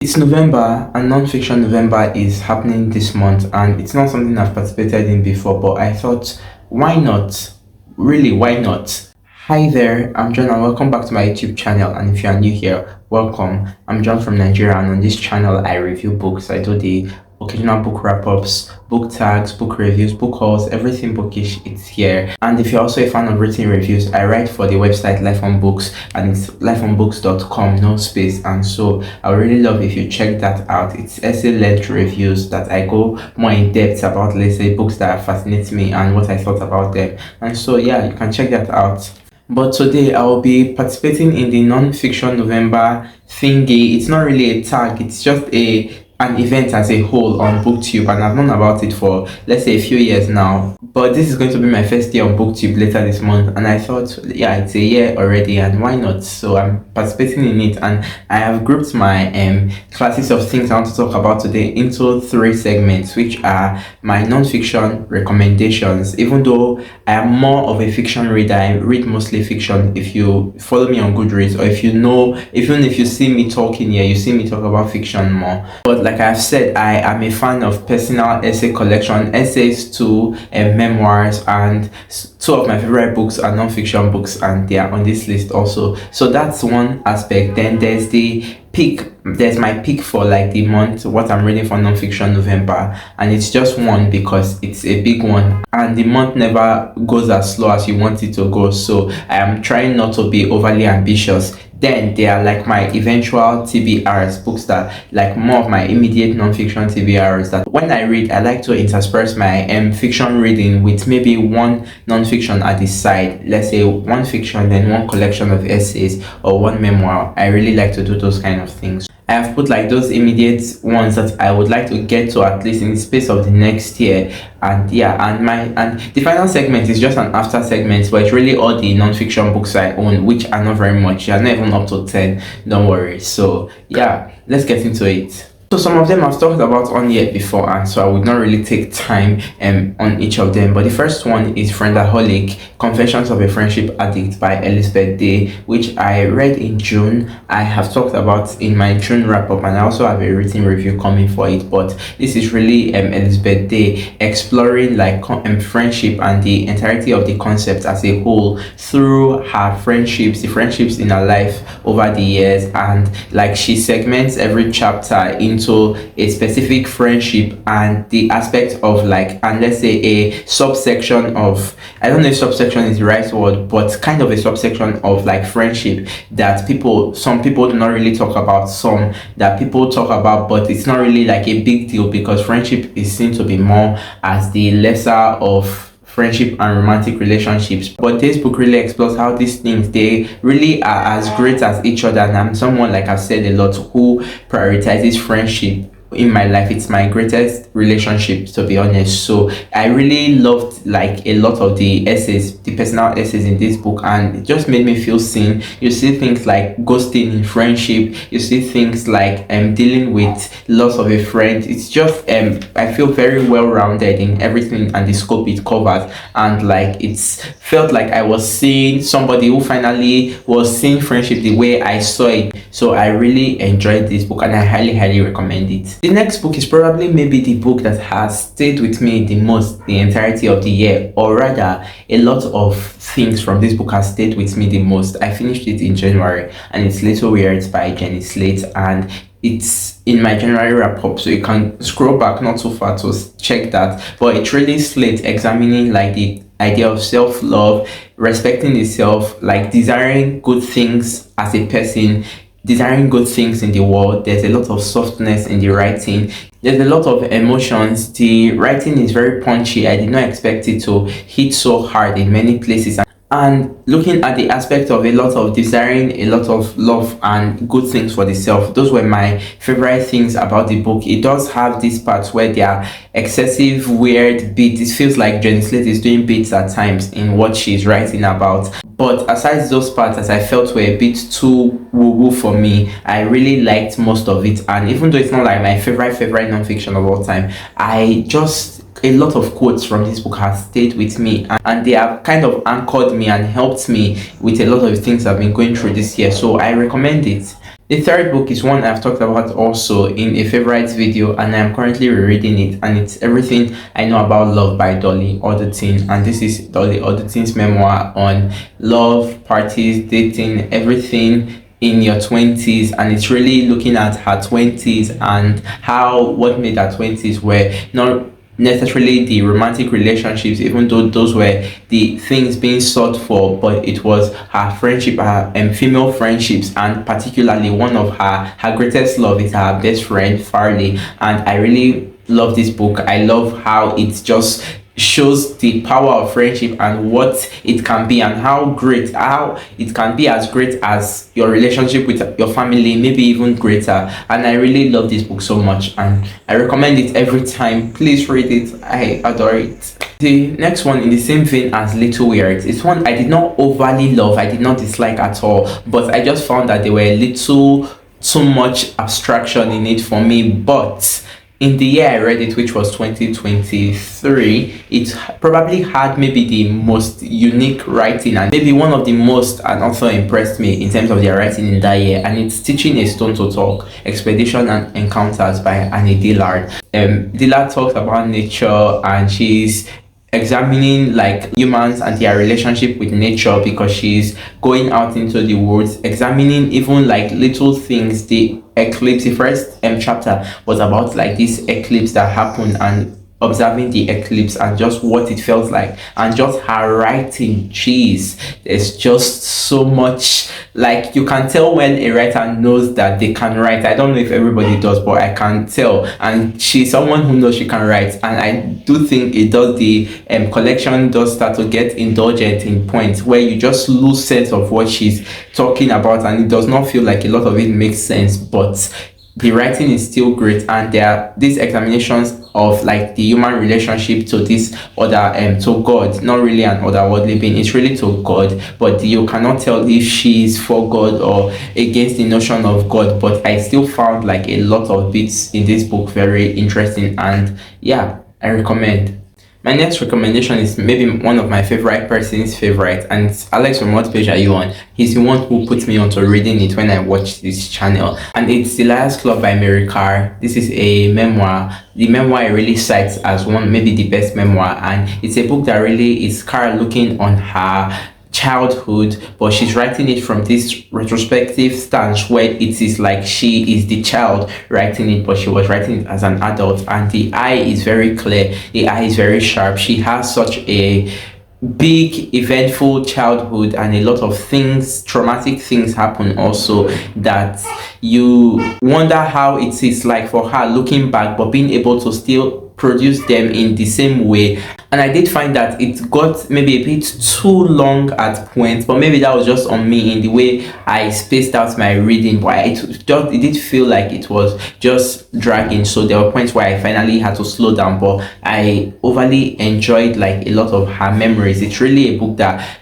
It's November and non-fiction November is happening this month, and it's not something I've participated in before, but I thought, why not? Really, why not? Hi there, I'm John and welcome back to my YouTube channel. And if you are new here, welcome. I'm John from Nigeria, and on this channel I review books. I do the occasional book wrap-ups, book tags, book reviews, book hauls, everything bookish, it's here. And if you're also a fan of written reviews, I write for the website Life on Books, and it's lifeonbooks.com, no space. And so I would really love if you check that out. It's essay-length reviews that I go more in depth about, let's say, books that fascinate me and what I thought about them. And so yeah, you can check that out. But today I will be participating in the non-fiction November thingy. It's not really a tag, it's just an event as a whole on BookTube, and I've known about it for, let's say, a few years now. But this is going to be my first year on BookTube later this month, and I thought, yeah, it's a year already, and why not? So I'm participating in it, and I have grouped my classes of things I want to talk about today into 3 segments, which are my non-fiction recommendations. Even though I am more of a fiction reader, I read mostly fiction. If you follow me on Goodreads, or if you know, even if you see me talking here, you see me talk about fiction more. But like I've said, I am a fan of personal essay collection, essays to memoirs, and 2 of my favorite books are non-fiction books, and they are on this list also. So that's one aspect. Then there's my pick for like the month, what I'm reading for non-fiction November, and it's just one because it's a big one, and the month never goes as slow as you want it to go, so I am trying not to be overly ambitious. Then they are like my eventual TBRs, books that like more of my immediate non-fiction TBRs, that when I read, I like to intersperse my fiction reading with maybe one non-fiction at the side. Let's say 1 fiction, then 1 collection of essays, or 1 memoir. I really like to do those kind of things. I have put like those immediate ones that I would like to get to at least in the space of the next year. And yeah, and the final segment is just an after segment, but it's really all the non-fiction books I own, which are not very much. They are not even up to 10, don't worry. So yeah, let's get into it. So some of them I've talked about on here before, and so I would not really take time on each of them. But the first one is Friendaholic, Confessions of a Friendship Addict by Elizabeth Day, which I read in June. I have talked about in my June wrap-up, and I also have a written review coming for it. But this is really Elizabeth Day exploring like friendship and the entirety of the concept as a whole through her friendships, the friendships in her life over the years, and like she segments every chapter into a specific friendship and the aspect of like, and let's say a subsection of, I don't know if subsection is the right word, but kind of a subsection of like friendship that some people do not really talk about, some that people talk about, but it's not really like a big deal because friendship is seen to be more as the lesser of friendship and romantic relationships. But this book really explores how these things, they really are as great as each other, and I'm someone, like I've said a lot, who prioritizes friendship in my life. It's my greatest relationship, to be honest. So I really loved like a lot of the essays, the personal essays in this book, and it just made me feel seen. You see things like ghosting in friendship, you see things like dealing with loss of a friend. It's just I feel very well rounded in everything and the scope it covers, and like it's felt like I was seeing somebody who finally was seeing friendship the way I saw it. So I really enjoyed this book, and I highly recommend it. The next book is probably maybe the book that has stayed with me the most the entirety of the year, or rather a lot of things from this book has stayed with me the most. I finished it in January, and it's Little Weirds by Jenny Slate, and it's in my January wrap-up, so you can scroll back not so far to check that. But it's really Slate examining like the idea of self-love, respecting the self, like desiring good things as a person, desiring good things in the world. There's a lot of softness in the writing. There's a lot of emotions. The writing is very punchy. I did not expect it to hit so hard in many places. And looking at the aspect of a lot of desiring a lot of love and good things for the self, those were my favorite things about the book. It does have these parts where there are excessive weird beats. It feels like Jenny Slate is doing beats at times in what she's writing about. But aside those parts that I felt were a bit too woo-woo for me, I really liked most of it. And even though it's not like my favorite non-fiction of all time, a lot of quotes from this book have stayed with me, and they have kind of anchored me and helped me with a lot of things I've been going through this year. So I recommend it. The third book is one I've talked about also in a favorites video, and I'm currently rereading it, and it's Everything I Know About Love by Dolly Alderton. And this is Dolly Alderton's memoir on love, parties, dating, everything in your 20s, and it's really looking at her 20s and how what made her 20s were not necessarily the romantic relationships, even though those were the things being sought for, but it was her friendship, her female friendships, and particularly one of her greatest love is her best friend Farley. And I really love this book. I love how it just shows the power of friendship and what it can be, and how it can be as great as your relationship with your family, maybe even greater. And I really love this book so much, and I recommend it every time. Please read it. I adore it. The next one in the same vein as Little Weird, it's one I did not overly love, I did not dislike at all, but I just found that there were a little too much abstraction in it for me. But in the year I read it, which was 2023, it probably had maybe the most unique writing, and maybe one of the most an author impressed me in terms of their writing in that year. And it's Teaching a Stone to Talk, Expedition and Encounters by Annie Dillard. Dillard talks about nature, and she's examining like humans and their relationship with nature, because she's going out into the woods, examining even like little things. The eclipse, the first chapter was about like this eclipse that happened, and observing the eclipse and just what it felt like. And just her writing, jeez, there's just so much, like you can tell when a writer knows that they can write. I don't know if everybody does, but I can tell, and she's someone who knows she can write. And I do think it does, the collection does start to get indulgent in points where you just lose sense of what she's talking about, and it does not feel like a lot of it makes sense, but the writing is still great. And there are these examinations of like the human relationship to this other to God, not really an otherworldly being, it's really to God, but you cannot tell if she's for God or against the notion of God. But I still found like a lot of bits in this book very interesting, and yeah, I recommend. My next recommendation is maybe one of my favorite person's favorite, and it's Alex. From what page are you on? He's the one who put me onto reading it when I watched this channel, and it's The Liars Club by Mary Carr. This is a memoir. The memoir I really cites as one, maybe the best memoir, and it's a book that really is Carr looking on her childhood, but she's writing it from this retrospective stance where it is like she is the child writing it, but she was writing it as an adult. And the eye is very clear, the eye is very sharp. She has such a big eventful childhood, and a lot of things, traumatic things happen also, that you wonder how it is like for her looking back, but being able to still produce them in the same way. And I did find that it got maybe a bit too long at points, but maybe that was just on me in the way I spaced out my reading, but it did feel like it was just dragging. So there were points where I finally had to slow down, but I overly enjoyed like a lot of her memories. It's really a book that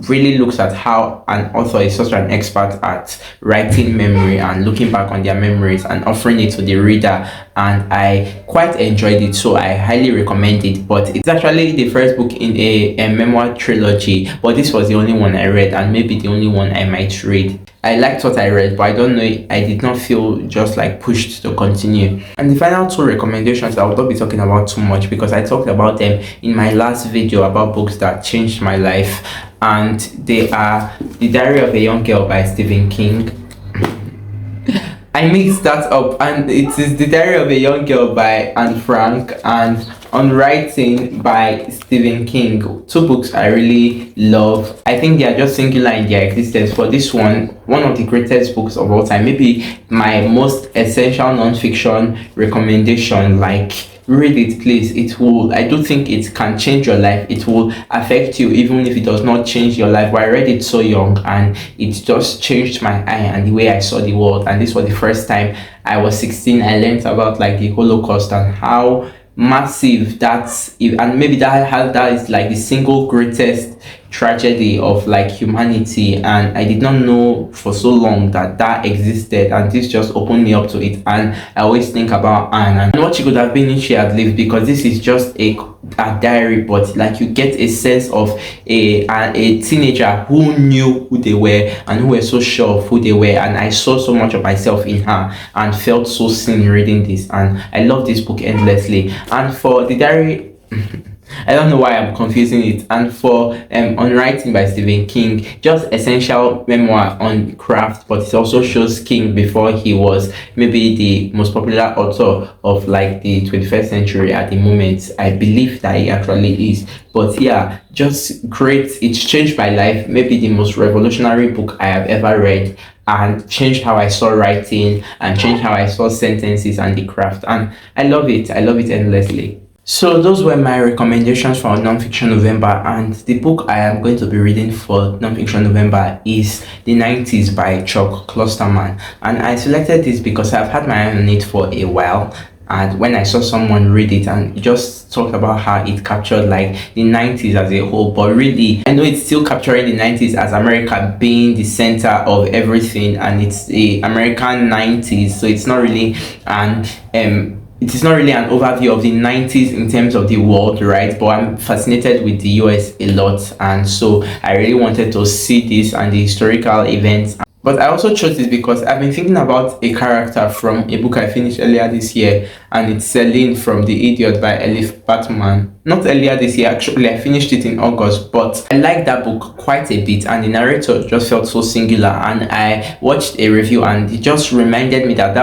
really looks at how an author is such an expert at writing memory and looking back on their memories and offering it to the reader, and I quite enjoyed it, so I highly recommend it. But it's actually the first book in a memoir trilogy, but this was the only one I read, and maybe the only one I might read. I liked what I read, but I don't know, I did not feel just like pushed to continue. And the final two recommendations I will not be talking about too much, because I talked about them in my last video about books that changed my life, and they are The Diary of a Young Girl by Stephen King. I mixed that up, and it is The Diary of a Young Girl by Anne Frank and On Writing by Stephen King. Two books I really love. I think they are just singular in their existence. For this one of the greatest books of all time, maybe my most essential non-fiction recommendation. Like, read it, please. It will, I do think it can change your life. It will affect you even if it does not change your life. But I read it so young, and it just changed my eye and the way I saw the world. And this was the first time I was 16. I learned about like the Holocaust and how massive that's, and maybe that is like the single greatest tragedy of like humanity, and I did not know for so long that that existed, and this just opened me up to it. And I always think about Anne and what she could have been if she had lived, because this is just a diary, but like you get a sense of a teenager who knew who they were and who were so sure of who they were, and I saw so much of myself in her and felt so seen reading this, and I love this book endlessly. And for the diary, I don't know why I'm confusing it. And for On Writing by Stephen King, just essential memoir on craft, but it also shows King before he was maybe the most popular author of like the 21st century at the moment. I believe that he actually is. But yeah, just great. It's changed my life. Maybe the most revolutionary book I have ever read, and changed how I saw writing and changed how I saw sentences and the craft. And I love it. I love it endlessly. So those were my recommendations for Nonfiction November, and the book I am going to be reading for Nonfiction November is The 90s by Chuck Klosterman. And I selected this because I've had my eye on it for a while, and when I saw someone read it and just talked about how it captured like the 90s as a whole, but really I know it's still capturing the 90s as America being the center of everything, and it's the American 90s, so it's not really it is not really an overview of the 90s in terms of the world, right? But I'm fascinated with the US a lot, and so I really wanted to see this and the historical events. But I also chose this because I've been thinking about a character from a book I finished earlier this year, and it's Celine from The Idiot by Elif Batman. Not earlier this year, actually, I finished it in August, but I liked that book quite a bit, and the narrator just felt so singular. And I watched a review, and it just reminded me that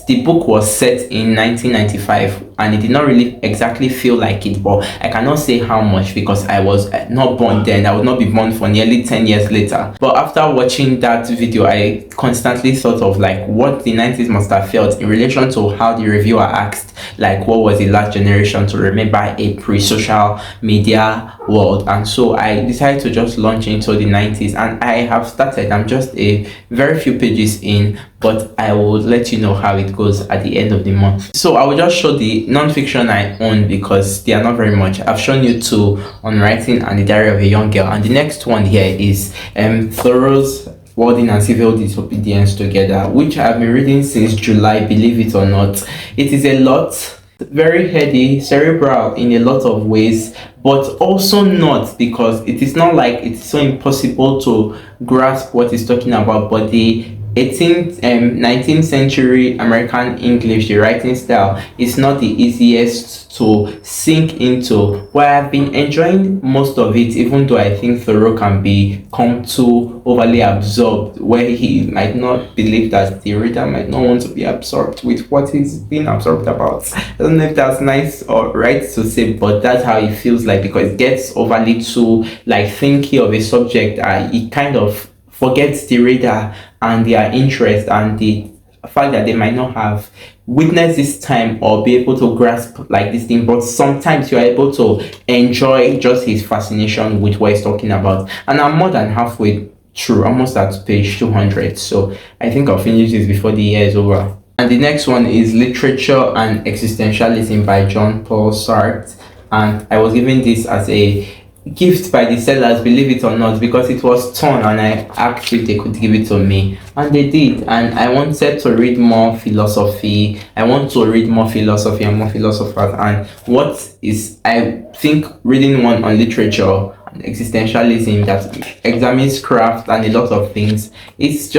the book was set in 1995, and it did not really exactly feel like it, but I cannot say how much because I was not born then. I would not be born for nearly 10 years later. But after watching that video, I constantly thought of like what the 90s must have felt in relation to how the reviewer asked like what was the last generation to remember a pre-social media world. And so I decided to just launch into the 90s, and I have started. I'm just a very few pages in, but I will let you know how it goes at the end of the month. So I will just show the non-fiction I own because they are not very much. I've shown you two, On Writing and The Diary of a Young Girl, and the next one here is Thoreau's Wording and Civil Disobedience Together, which I've been reading since July, believe it or not. It is a lot, very heady, cerebral in a lot of ways, but also not, because it is not like it's so impossible to grasp what it's talking about, but the 18th 19th century American English, the writing style, is not the easiest to sink into. But I've been enjoying most of it, even though I think Thoreau can become too overly absorbed, where he might not believe that the reader might not want to be absorbed with what he's being absorbed about. I don't know if that's nice or right to say, but that's how it feels like, because it gets overly too like thinking of a subject. It kind of forgets the reader and their interest and the fact that they might not have witnessed this time or be able to grasp like this thing, but sometimes you're able to enjoy just his fascination with what he's talking about. And I'm more than halfway through, almost at page 200, so I think I'll finish this before the year is over. And the next one is Literature and Existentialism by John Paul Sartre, and I was given this as a gift by the sellers, believe it or not, because it was torn and I asked if they could give it to me, and they did. And I wanted to read more philosophy. I want to read more philosophy and more philosophers, and what is, I think, reading one on literature and existentialism that examines craft and a lot of things, it's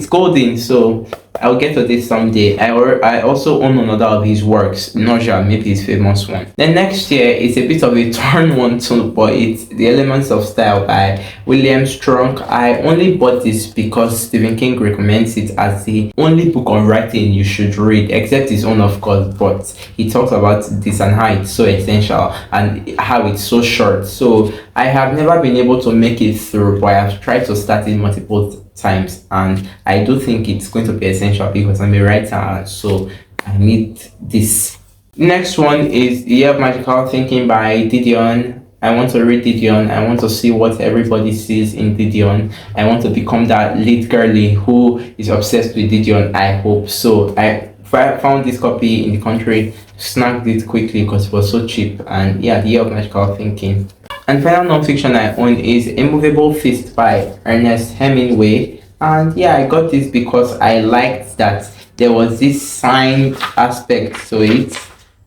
golden. So I'll get to this someday. I also own another of his works, Nausea, maybe his famous one. Then next year is a bit of a torn one too, but it's The Elements of Style by William Strunk. I only bought this because Stephen King recommends it as the only book on writing you should read, except his own, of course, but he talks about this and how it's so essential and how it's so short. So I have never been able to make it through, but I've tried to start it multiple times, and I do think it's going to be essential because I'm a writer, so I need this. Next one is The Year of Magical Thinking by Didion. I want to read Didion. I want to see what everybody sees in Didion. I want to become that lead girly who is obsessed with Didion. I hope so. I found this copy in the country, snagged it quickly because it was so cheap. And yeah, The Year of Magical Thinking. And final non-fiction I own is A Movable Feast by Ernest Hemingway. And yeah, I got this because I liked that there was this sign aspect to it.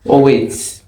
Oh wait,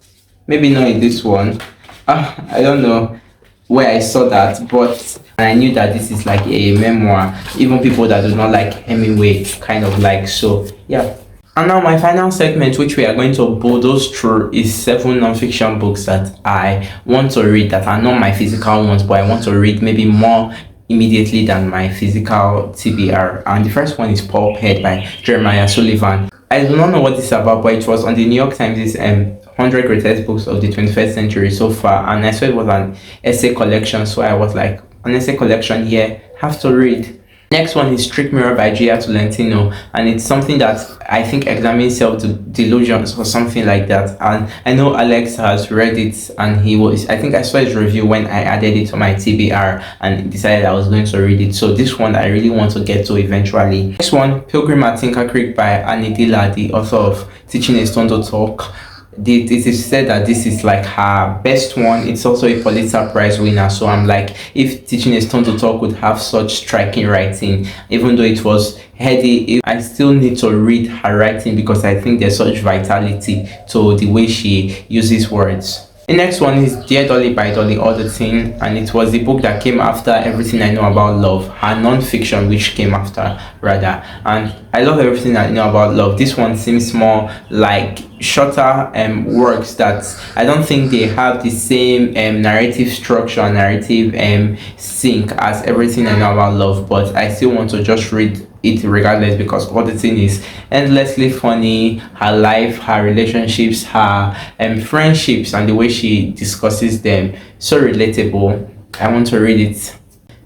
maybe not in this one. I don't know where I saw that, but I knew that this is like a memoir. Even people that do not like Hemingway kind of like, so yeah. And now my final segment, which we are going to bulldoze through, is 7 non-fiction books that I want to read that are not my physical ones, but I want to read maybe more immediately than my physical TBR. And the first one is Pulphead by Jeremiah Sullivan. I do not know what this is about, but it was on the New York Times' 100 greatest books of the 21st century so far, and I saw it was an essay collection, so I was like, an essay collection here, have to read. Next one is Trick Mirror by Gia Tolentino, and it's something that I think examines self-delusions or something like that. And I know Alex has read it, and I think I saw his review when I added it to my TBR and decided I was going to read it. So this one I really want to get to eventually. Next one, Pilgrim at Tinker Creek by Annie Dilla, the author of Teaching a Stone to Talk. It is said that this is like her best one. It's also a Pulitzer Prize winner, so I'm like, if Teaching a Stone to Talk would have such striking writing, even though it was heady, I still need to read her writing because I think there's such vitality to the way she uses words. The next one is Dear Dolly by Dolly Alderton, and it was the book that came after Everything I Know About Love, her non-fiction, which came after rather. And I love Everything I Know About Love. This one seems more like shorter works that I don't think they have the same narrative structure, narrative sync as Everything I Know About Love, but I still want to just read it regardless because Alderton is endlessly funny. Her life, her relationships, her friendships, and the way she discusses them, so relatable. I want to read it.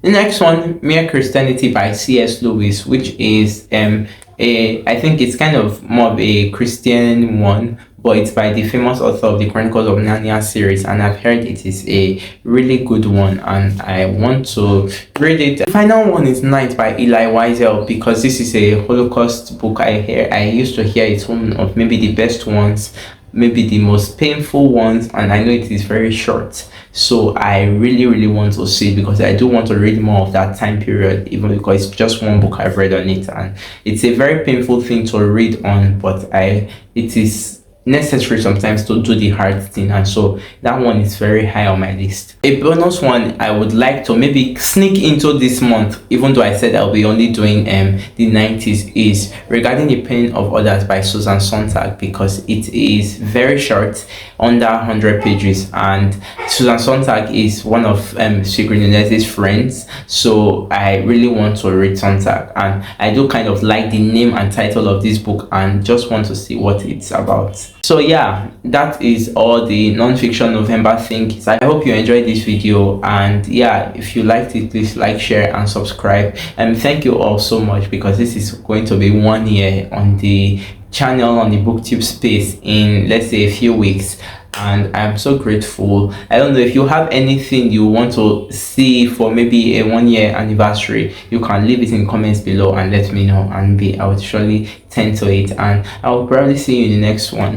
The next one, Mere Christianity by C.S. Lewis, which is I think it's kind of more of a Christian one, but it's by the famous author of the Chronicles of Narnia series, and I've heard it is a really good one and I want to read it. The final one is Night by Eli Wiesel, because this is a Holocaust book. I used to hear it's one of maybe the best ones, maybe the most painful ones, and I know it is very short, so I really want to see it because I do want to read more of that time period, even because it's just one book I've read on it and it's a very painful thing to read on, but it is necessary sometimes to do the hard thing, and so that one is very high on my list. A bonus one I would like to maybe sneak into this month, even though I said I'll be only doing the 90s, is Regarding the Pain of Others by Susan Sontag, because it is very short, under 100 pages, and Susan Sontag is one of Sigrid Nunez's friends, so I really want to read Sontag, and I do kind of like the name and title of this book and just want to see what it's about. So yeah, that is all the non-fiction November things. I hope you enjoyed this video, and yeah, if you liked it, please like, share and subscribe, and thank you all so much because this is going to be 1 year on the channel, on the booktube space, in let's say a few weeks, and I'm so grateful. I don't know if you have anything you want to see for maybe a 1 year anniversary, you can leave it in comments below and let me know, and I will surely tend to it, and I will probably see you in the next one.